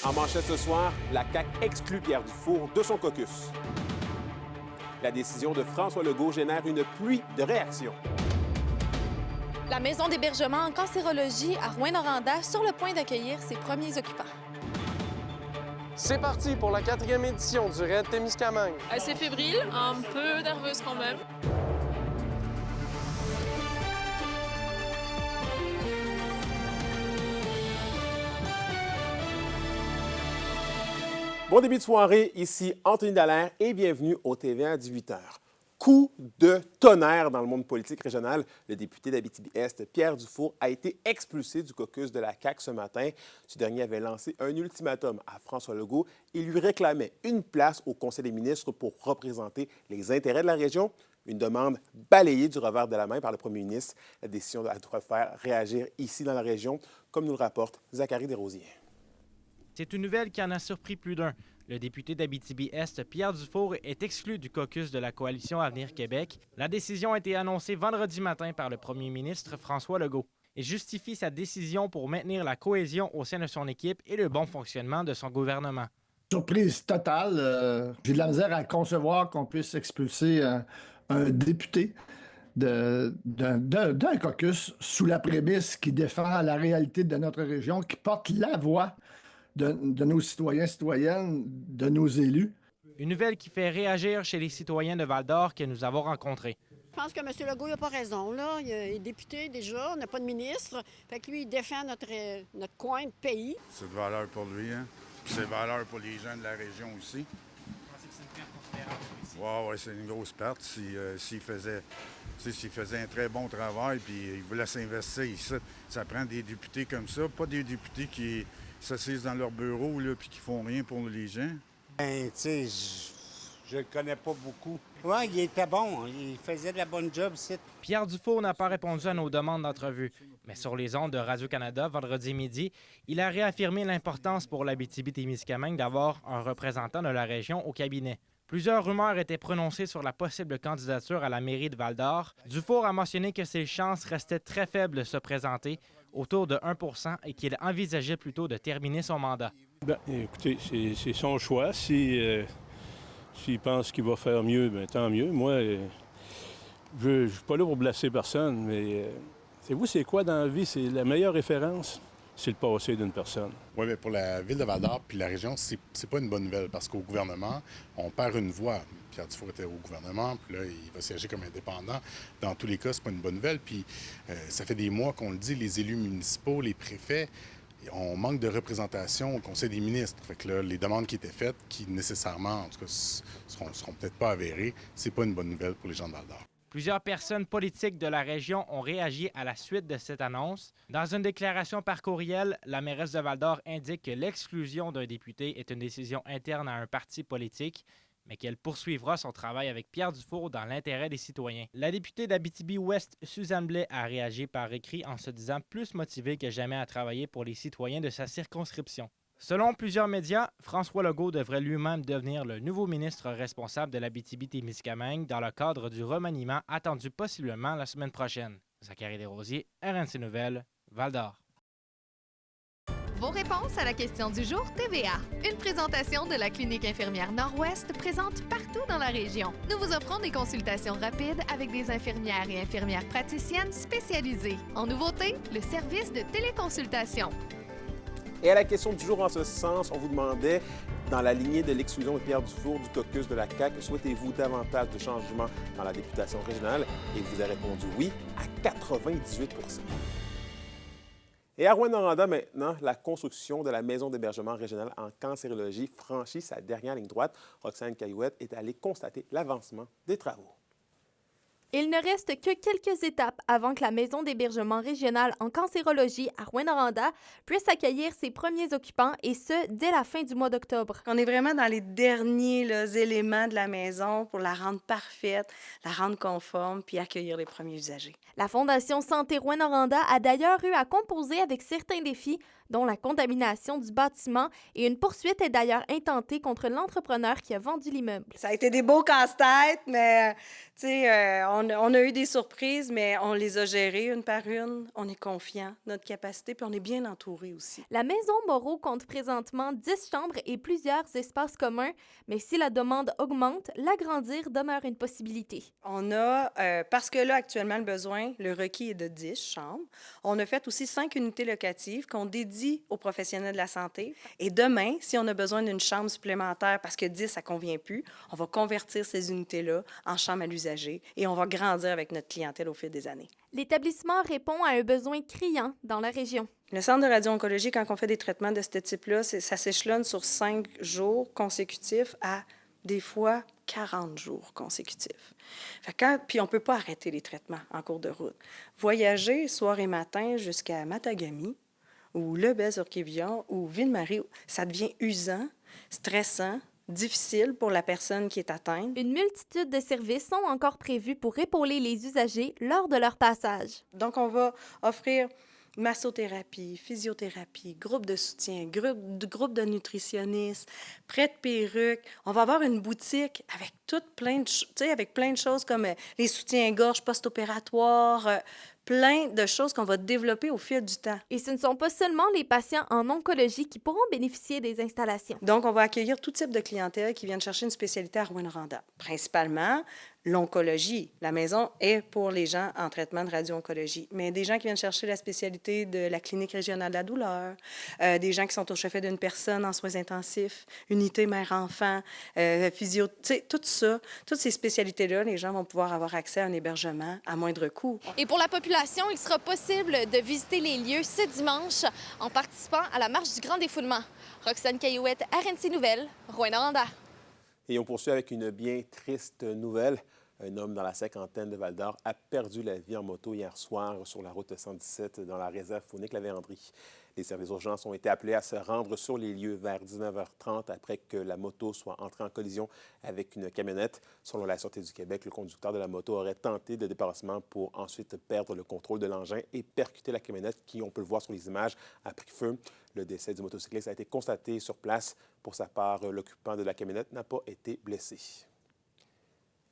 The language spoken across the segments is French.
En manchette ce soir, la CAQ exclut Pierre Dufour de son caucus. La décision de François Legault génère une pluie de réactions. La maison d'hébergement en cancérologie à Rouyn-Noranda sur le point d'accueillir ses premiers occupants. C'est parti pour la 4e édition du Raid Témiscamingue. Assez fébrile, un peu nerveuse quand même. Bon début de soirée, ici Anthony Dallaire et bienvenue au TVA à 18h. Coup de tonnerre dans le monde politique régional. Le député d'Abitibi-Est, Pierre Dufour, a été expulsé du caucus de la CAQ ce matin. Ce dernier avait lancé un ultimatum à François Legault. Il lui réclamait une place au Conseil des ministres pour représenter les intérêts de la région. Une demande balayée du revers de la main par le premier ministre. La décision doit faire réagir ici dans la région, comme nous le rapporte Zachary Desrosiers. C'est une nouvelle qui en a surpris plus d'un. Le député d'Abitibi-Est, Pierre Dufour, est exclu du caucus de la coalition Avenir Québec. La décision a été annoncée vendredi matin par le premier ministre François Legault. Il justifie sa décision pour maintenir la cohésion au sein de son équipe et le bon fonctionnement de son gouvernement. Surprise totale. J'ai de la misère à concevoir qu'on puisse expulser un député d'un caucus sous la prémisse qui défend la réalité de notre région, qui porte la voix de nos citoyens, citoyennes, de nos élus. Une nouvelle qui fait réagir chez les citoyens de Val-d'Or que nous avons rencontrés. Je pense que M. Legault n'a pas raison. Là. Il est député déjà, on n'a pas de ministre. Fait que lui, il défend notre coin de pays. C'est de valeur pour lui, hein? Puis c'est de valeur pour les gens de la région aussi. Vous pensez que c'est une perte considérable ici? Oui, c'est une grosse perte. S'il faisait un très bon travail puis il voulait s'investir ici, ça prend des députés comme ça, pas des députés qui s'assisent dans leur bureau là, puis qui font rien pour les gens. Ben, tu sais, je le connais pas beaucoup. Oui, il était bon. Il faisait de la bonne job ici. Pierre Dufour n'a pas répondu à nos demandes d'entrevue. Mais sur les ondes de Radio-Canada, vendredi midi, il a réaffirmé l'importance pour l'Abitibi-Témiscamingue d'avoir un représentant de la région au cabinet. Plusieurs rumeurs étaient prononcées sur la possible candidature à la mairie de Val-d'Or. Dufour a mentionné que ses chances restaient très faibles de se présenter, autour de 1 % et qu'il envisageait plutôt de terminer son mandat. Bien, écoutez, c'est son choix. S'il pense qu'il va faire mieux, bien, tant mieux. Moi, je ne suis pas là pour blesser personne, mais savez-vous, c'est quoi dans la vie? C'est la meilleure référence, c'est le passé d'une personne. Oui, mais pour la ville de Val-d'Or puis la région, c'est pas une bonne nouvelle parce qu'au gouvernement, on perd une voix. Pierre Dufour était au gouvernement, puis là, il va siéger comme indépendant. Dans tous les cas, c'est pas une bonne nouvelle. Puis ça fait des mois qu'on le dit, les élus municipaux, les préfets, on manque de représentation au Conseil des ministres. Fait que là, les demandes qui étaient faites, qui nécessairement, en tout cas, seront peut-être pas avérées, c'est pas une bonne nouvelle pour les gens de Val-d'Or. Plusieurs personnes politiques de la région ont réagi à la suite de cette annonce. Dans une déclaration par courriel, la mairesse de Val-d'Or indique que l'exclusion d'un député est une décision interne à un parti politique, mais qu'elle poursuivra son travail avec Pierre Dufour dans l'intérêt des citoyens. La députée d'Abitibi-Ouest, Suzanne Blais, a réagi par écrit en se disant plus motivée que jamais à travailler pour les citoyens de sa circonscription. Selon plusieurs médias, François Legault devrait lui-même devenir le nouveau ministre responsable de l'Abitibi-Témiscamingue dans le cadre du remaniement attendu possiblement la semaine prochaine. Zachary Desrosiers, RNC Nouvelles, Val-d'Or. Vos réponses à la question du jour TVA. Une présentation de la Clinique infirmière Nord-Ouest présente partout dans la région. Nous vous offrons des consultations rapides avec des infirmières et infirmières praticiennes spécialisées. En nouveauté, le service de téléconsultation. Et à la question du jour en ce sens, on vous demandait, dans la lignée de l'exclusion de Pierre Dufour du caucus de la CAQ, souhaitez-vous davantage de changements dans la députation régionale? Et vous avez répondu oui à 98 %. Et à Rouyn-Noranda, maintenant, la construction de la maison d'hébergement régionale en cancérologie franchit sa dernière ligne droite. Roxane Caillouette est allée constater l'avancement des travaux. Il ne reste que quelques étapes avant que la maison d'hébergement régionale en cancérologie à Rouyn-Noranda puisse accueillir ses premiers occupants, et ce, dès la fin du mois d'octobre. On est vraiment dans les derniers éléments de la maison pour la rendre parfaite, la rendre conforme, puis accueillir les premiers usagers. La Fondation Santé Rouyn-Noranda a d'ailleurs eu à composer avec certains défis, dont la condamnation du bâtiment, et une poursuite est d'ailleurs intentée contre l'entrepreneur qui a vendu l'immeuble. Ça a été des beaux casse-têtes, mais on a eu des surprises, mais on les a gérées une par une. On est confiant de notre capacité, puis on est bien entouré aussi. La maison Moreau compte présentement 10 chambres et plusieurs espaces communs, mais si la demande augmente, l'agrandir demeure une possibilité. On a, parce que là, actuellement, le requis est de 10 chambres. On a fait aussi 5 unités locatives qu'on dédie aux professionnels de la santé. Et demain, si on a besoin d'une chambre supplémentaire parce que 10, ça ne convient plus, on va convertir ces unités-là en chambres à l'usager et on va grandir avec notre clientèle au fil des années. L'établissement répond à un besoin criant dans la région. Le centre de radio-oncologie, quand on fait des traitements de ce type-là, ça s'échelonne sur 5 jours consécutifs à des fois 40 jours consécutifs. Puis on ne peut pas arrêter les traitements en cours de route. Voyager soir et matin jusqu'à Matagami ou Lebel-sur-Quévillon ou Ville-Marie, ça devient usant, stressant, difficile pour la personne qui est atteinte. Une multitude de services sont encore prévus pour épauler les usagers lors de leur passage. Donc, on va offrir massothérapie, physiothérapie, groupe de soutien, groupe de nutritionnistes, prêt de perruques. On va avoir une boutique avec plein de choses comme les soutiens-gorge post-opératoires, plein de choses qu'on va développer au fil du temps. Et ce ne sont pas seulement les patients en oncologie qui pourront bénéficier des installations. Donc, on va accueillir tout type de clientèle qui viennent chercher une spécialité à Rouyn-Noranda. Principalement, l'oncologie. La maison est pour les gens en traitement de radio-oncologie. Mais des gens qui viennent chercher la spécialité de la clinique régionale de la douleur, des gens qui sont au chevet d'une personne en soins intensifs, unité mère-enfant, physio, tout ça, toutes ces spécialités-là, les gens vont pouvoir avoir accès à un hébergement à moindre coût. Et pour la population, il sera possible de visiter les lieux ce dimanche en participant à la marche du grand défoulement. Roxane Caillouette, RNC Nouvelles, Rouyn-Noranda. Et on poursuit avec une bien triste nouvelle. Un homme dans la cinquantaine de Val-d'Or a perdu la vie en moto hier soir sur la route 117 dans la réserve faunique La Vérandrie. Les services d'urgence ont été appelés à se rendre sur les lieux vers 19h30 après que la moto soit entrée en collision avec une camionnette. Selon la Sûreté du Québec, le conducteur de la moto aurait tenté de dépassement pour ensuite perdre le contrôle de l'engin et percuter la camionnette qui, on peut le voir sur les images, a pris feu. Le décès du motocycliste a été constaté sur place. Pour sa part, l'occupant de la camionnette n'a pas été blessé.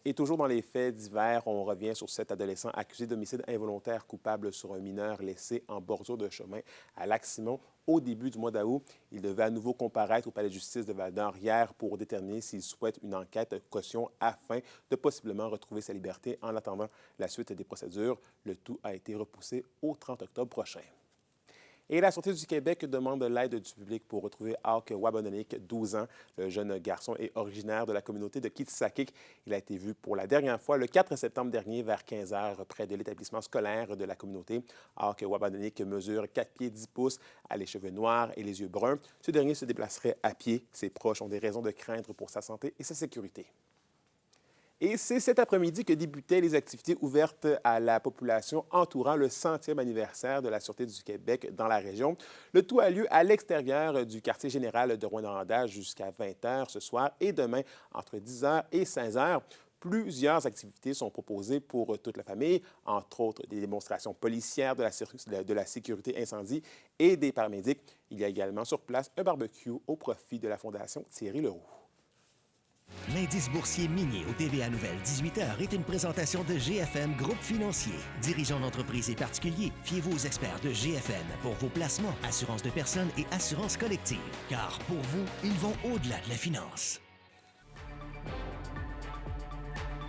Et toujours dans les faits divers, on revient sur cet adolescent accusé d'homicide involontaire coupable sur un mineur laissé en bordure de chemin à Lac-Simon au début du mois d'août. Il devait à nouveau comparaître au palais de justice de Val-d'Or hier pour déterminer s'il souhaite une enquête caution afin de possiblement retrouver sa liberté en attendant la suite des procédures. Le tout a été repoussé au 30 octobre prochain. Et la Sûreté du Québec demande l'aide du public pour retrouver Hawk Wabonanik, 12 ans. Le jeune garçon est originaire de la communauté de Kitsakik. Il a été vu pour la dernière fois le 4 septembre dernier vers 15 h près de l'établissement scolaire de la communauté. Hawk Wabonanik mesure 4 pieds 10 pouces, a les cheveux noirs et les yeux bruns. Ce dernier se déplacerait à pied. Ses proches ont des raisons de craindre pour sa santé et sa sécurité. Et c'est cet après-midi que débutaient les activités ouvertes à la population entourant le 100e anniversaire de la Sûreté du Québec dans la région. Le tout a lieu à l'extérieur du quartier général de Rouyn-Noranda jusqu'à 20 h ce soir et demain entre 10 h et 16 h. Plusieurs activités sont proposées pour toute la famille, entre autres des démonstrations policières de la sécurité incendie et des paramédics. Il y a également sur place un barbecue au profit de la Fondation Thierry Leroux. L'indice boursier minier au TVA Nouvelle 18h est une présentation de GFM Groupe Financier. Dirigeants d'entreprises et particuliers, fiez-vous aux experts de GFM pour vos placements, assurances de personnes et assurances collectives. Car pour vous, ils vont au-delà de la finance.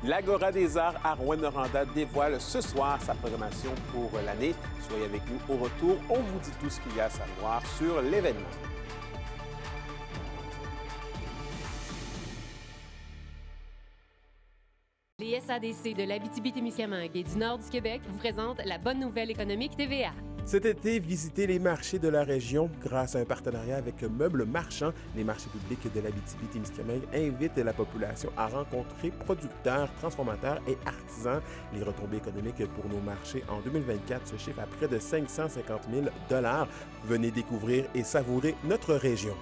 L'Agora des arts à Rouyn-Noranda dévoile ce soir sa programmation pour l'année. Soyez avec nous au retour. On vous dit tout ce qu'il y a à savoir sur l'événement. Les SADC de l'Abitibi-Témiscamingue et du nord du Québec vous présentent la bonne nouvelle économique TVA. Cet été, visitez les marchés de la région grâce à un partenariat avec Meubles Marchands. Les marchés publics de l'Abitibi-Témiscamingue invitent la population à rencontrer producteurs, transformateurs et artisans. Les retombées économiques pour nos marchés en 2024 se chiffrent à près de 550 000 $. Venez découvrir et savourer notre région.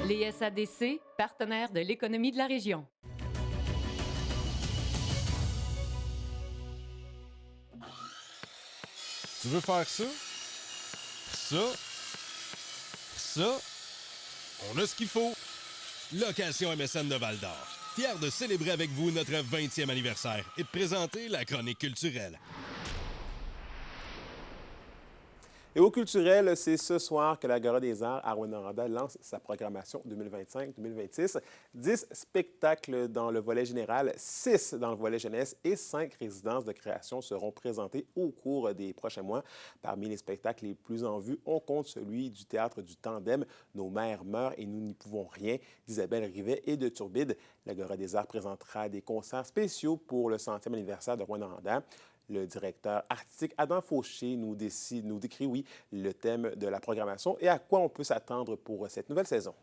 Les SADC, partenaires de l'économie de la région. Tu veux faire ça? Ça, on a ce qu'il faut. Location MSN de Val-d'Or. Fier de célébrer avec vous notre 20e anniversaire et de présenter la chronique culturelle. Et au culturel, c'est ce soir que l'Agora des Arts à Rouyn-Noranda lance sa programmation 2025-2026. 10 spectacles dans le volet général, 6 dans le volet jeunesse et 5 résidences de création seront présentées au cours des prochains mois. Parmi les spectacles les plus en vue, on compte celui du théâtre du Tandem, Nos mères meurent et nous n'y pouvons rien, d'Isabelle Rivet et de Turbide. L'Agora des Arts présentera des concerts spéciaux pour le 100e anniversaire de Rouyn-Noranda. Le directeur artistique Adam Fauché nous décrit le thème de la programmation et à quoi on peut s'attendre pour cette nouvelle saison.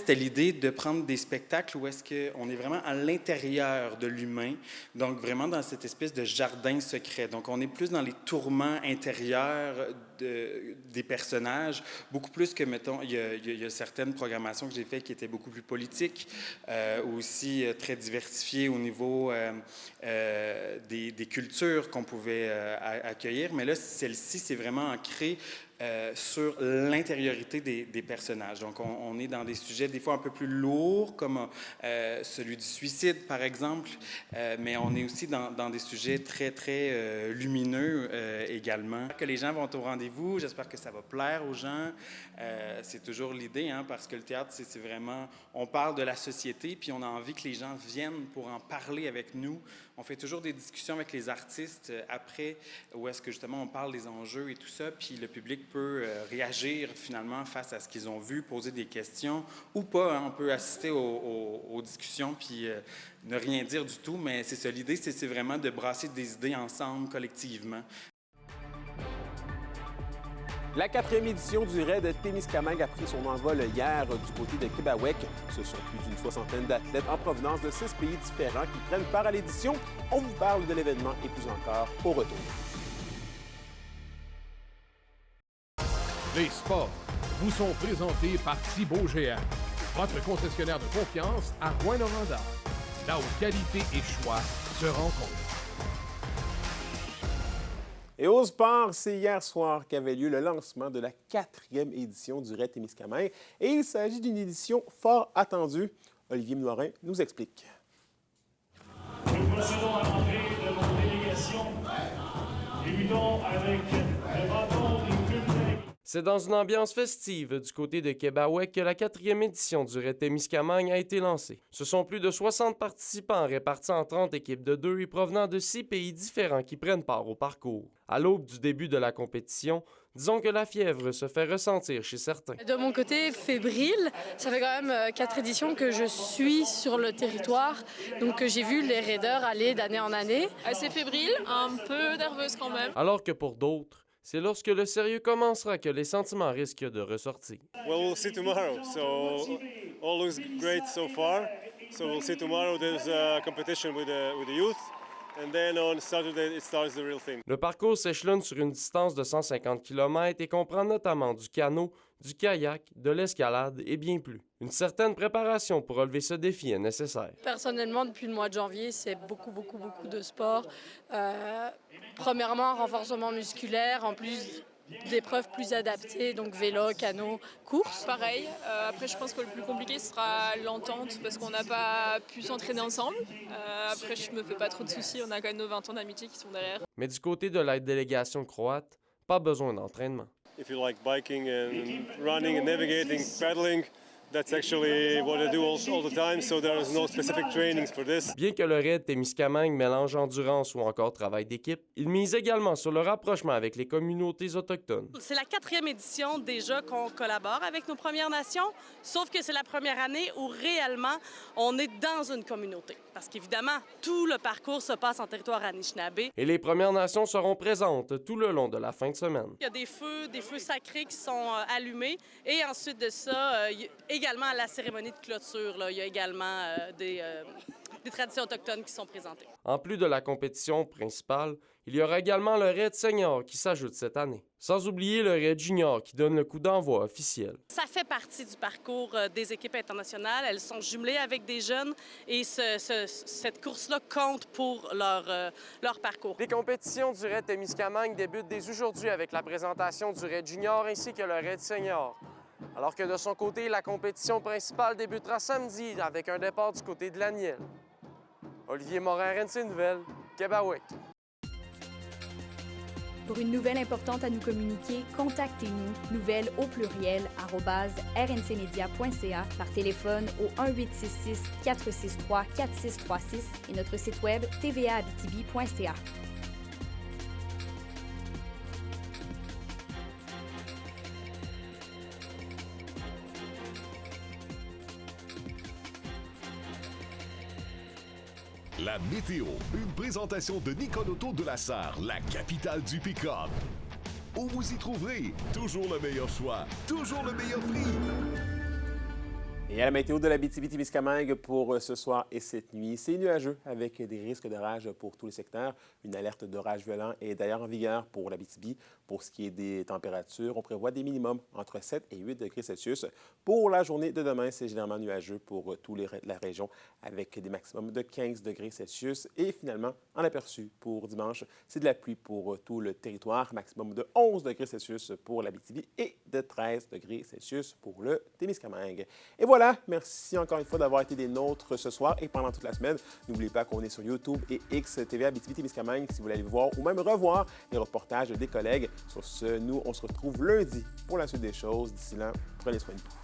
C'était l'idée de prendre des spectacles où est-ce qu'on est vraiment à l'intérieur de l'humain, donc vraiment dans cette espèce de jardin secret. Donc on est plus dans les tourments intérieurs des personnages, beaucoup plus que, mettons, il y a certaines programmations que j'ai faites qui étaient beaucoup plus politiques, aussi très diversifiées au niveau des cultures qu'on pouvait accueillir. Mais là, celle-ci, c'est vraiment ancré sur l'intériorité des personnages. Donc, on est dans des sujets des fois un peu plus lourds, comme celui du suicide, par exemple, mais on est aussi dans des sujets très, très lumineux également. Que les gens vont au rendez-vous, j'espère que ça va plaire aux gens. C'est toujours l'idée, hein, parce que le théâtre, c'est vraiment... On parle de la société, puis on a envie que les gens viennent pour en parler avec nous. On fait toujours des discussions avec les artistes après, où est-ce que justement on parle des enjeux et tout ça, puis le public peut réagir finalement face à ce qu'ils ont vu, poser des questions ou pas. Hein, on peut assister aux discussions puis ne rien dire du tout, mais c'est ça l'idée, c'est vraiment de brasser des idées ensemble, collectivement. La 4e édition du raid Témiscamingue a pris son envol hier du côté de Québec. Ce sont plus d'une 60aine d'athlètes en provenance de 6 pays différents qui prennent part à l'édition. On vous parle de l'événement et plus encore au retour. Les sports vous sont présentés par Thibaut Géant, votre concessionnaire de confiance à Rouyn-Noranda, là où qualité et choix se rencontrent. Et au sport, c'est hier soir qu'avait lieu le lancement de la 4e édition du raid Témiscamingue. Et il s'agit d'une édition fort attendue. Olivier Morin nous explique. Nous procédons à l'entrée de nos délégations. Débutons avec le bâton du club. C'est dans une ambiance festive du côté de Québec que la 4e édition du raid Témiscamingue a été lancée. Ce sont plus de 60 participants répartis en 30 équipes de 2 et provenant de 6 pays différents qui prennent part au parcours. À l'aube du début de la compétition, disons que la fièvre se fait ressentir chez certains. De mon côté, fébrile. Ça fait quand même 4 éditions que je suis sur le territoire, donc j'ai vu les raiders aller d'année en année. Assez fébrile, un peu nerveuse quand même. Alors que pour d'autres, c'est lorsque le sérieux commencera que les sentiments risquent de ressortir. Well, we'll see tomorrow. So all looks great so far. So we'll see tomorrow. There's a competition with the youth. And then on Saturday, it starts the real thing. Le parcours s'échelonne sur une distance de 150 km et comprend notamment du canot, du kayak, de l'escalade et bien plus. Une certaine préparation pour relever ce défi est nécessaire. Personnellement, depuis le mois de janvier, c'est beaucoup de sport. Premièrement, un renforcement musculaire, en plus d'épreuves plus adaptées, donc vélo, canot, course. Pareil, après je pense que le plus compliqué sera l'entente parce qu'on n'a pas pu s'entraîner ensemble. Après je me fais pas trop de soucis, on a quand même nos 20 ans d'amitié qui sont derrière. Mais du côté de la délégation croate, pas besoin d'entraînement. If you like biking and running and navigating, paddling, that's actually what I do all the time, so there is no specific trainings for this. Bien que le raid Témiscamingue mélange endurance ou encore travail d'équipe, il mise également sur le rapprochement avec les communautés autochtones. C'est la 4e édition déjà qu'on collabore avec nos Premières Nations, sauf que c'est la première année où réellement on est dans une communauté. Parce qu'évidemment, tout le parcours se passe en territoire Anishinaabe. Et les Premières Nations seront présentes tout le long de la fin de semaine. Il y a des feux sacrés qui sont allumés et ensuite de ça, également à la cérémonie de clôture, là, il y a également des traditions autochtones qui sont présentées. En plus de la compétition principale, il y aura également le raid senior qui s'ajoute cette année. Sans oublier le raid junior qui donne le coup d'envoi officiel. Ça fait partie du parcours des équipes internationales. Elles sont jumelées avec des jeunes et cette course-là compte pour leur parcours. Les compétitions du raid Témiscamingue débutent dès aujourd'hui avec la présentation du raid junior ainsi que le raid senior. Alors que de son côté, la compétition principale débutera samedi avec un départ du côté de l'Aniel. Olivier Morin, RNC Nouvelles, Québec. Pour une nouvelle importante à nous communiquer, contactez-nous, nouvelles au pluriel, @rncmedia.ca, par téléphone au 1-866-463-4636 et notre site web tvaabitibi.ca. La météo, une présentation de Nicole Auto de la Sarre, la capitale du pick-up. Où vous y trouverez toujours le meilleur choix, toujours le meilleur prix. Et à la météo de l'Abitibi-Témiscamingue pour ce soir et cette nuit, c'est nuageux avec des risques d'orage pour tous les secteurs. Une alerte d'orage violent est d'ailleurs en vigueur pour l'Abitibi. Pour ce qui est des températures, on prévoit des minimums entre 7 et 8 degrés Celsius. Pour la journée de demain, c'est généralement nuageux pour toute la région avec des maximums de 15 degrés Celsius. Et finalement, en aperçu pour dimanche, c'est de la pluie pour tout le territoire, maximum de 11 degrés Celsius pour l'Abitibi et de 13 degrés Celsius pour le Témiscamingue. Et voilà, merci encore une fois d'avoir été des nôtres ce soir et pendant toute la semaine. N'oubliez pas qu'on est sur YouTube et XTV Abitibi-Témiscamingue si vous voulez aller voir ou même revoir les reportages des collègues. Sur ce, nous, on se retrouve lundi pour la suite des choses. D'ici là, prenez soin de vous.